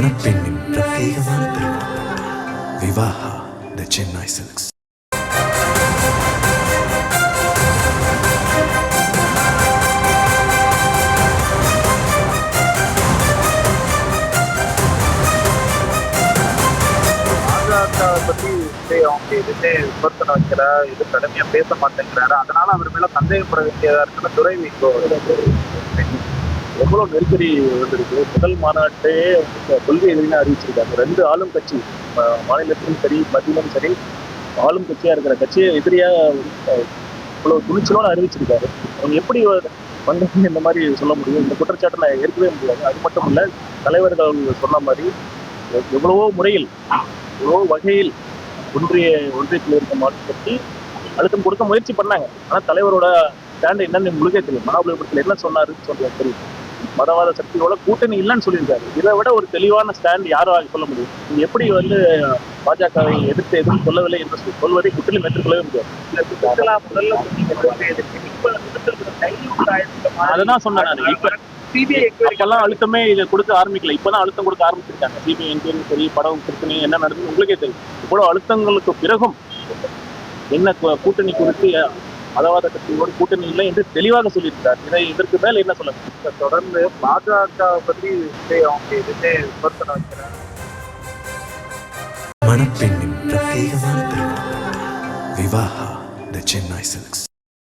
மணப்பெண்ணின் பிரத்யேகமான திருமணம் விவாஹா தி சென்னை சில்க்ஸ். பத்தி அவங்க எதுவுமே விமர்சனம் வைக்கிற இது கடுமையா பேச மாட்டேங்கிறாரு. அதனால அவர் மேல சந்தேகப்பட வேண்டியதா இருக்கிற துறை எவ்வளவு நெருக்கடி வந்திருக்கு. முதல் மாநாட்டே கொள்கை எதிரின்னு அறிவிச்சிருக்காங்க. 2 ஆளும் கட்சி, மாநிலத்திலும் சரி மத்தியிலும் சரி, ஆளும் கட்சியா இருக்கிற கட்சியை எதிரியா இவ்வளவு துணிச்சலோடு அறிவிச்சிருக்காரு. அவங்க எப்படி வந்து இந்த மாதிரி சொல்ல முடியும்? இந்த குற்றச்சாட்டை நான் ஏற்கவே முடியாது. அது மட்டும் இல்ல, தலைவர்கள் சொன்ன மாதிரி எவ்வளவோ முறையில் எவ்வளவோ வகையில் ஒன்றியத்தில் இருக்க மாற்று பற்றி அழுத்தம் கொடுக்க முயற்சி பண்ணாங்க. ஆனா தலைவரோட ஸ்டாண்ட் என்னன்னு முழுக்கே தெரியும். மகாபலிபுரத்தில் என்ன சொன்னாருன்னு சொல்றது தெரியும். மதவாத சக்தியோட கூட்டணி இல்லைன்னு சொல்லியிருக்காரு. இதை விட ஒரு தெளிவான ஸ்டாண்ட் யாரும் சொல்ல முடியும்? நீங்க எப்படி பாஜகவை எதிர்த்து சொல்லவில்லை என்று சொல்வதை குற்றிலும் ஏற்றுக்கொள்ளவே முடியாது. அதுதான் சொன்னேன். இப்பெல்லாம் அழுத்தமே இதை கொடுக்க ஆரம்பிக்கல. இப்பதான் அழுத்தம் கொடுக்க ஆரம்பிச்சிருக்காங்க. சிபிஐ என்கொயரி சரி, படம் பிரச்சனை என்ன நடந்தது உங்களுக்கே தெரியும். இவ்வளவு அழுத்தங்களுக்கு பிறகும் என்ன கூட்டணி குறித்து மதவாத கட்சியோடு கூட்டணி இல்லை என்று தெளிவாக சொல்லியிருக்கார். இதற்கு மேல என்ன சொல்ல? தொடர்ந்து பாஜக பத்தி அவங்க எதுவுமே விமர்சனம் வைக்கிறாங்க. மணப்பெண்ணின் பிரத்யேகமான திருமணம் விவாஹா தி சென்னை சில்க்ஸ்.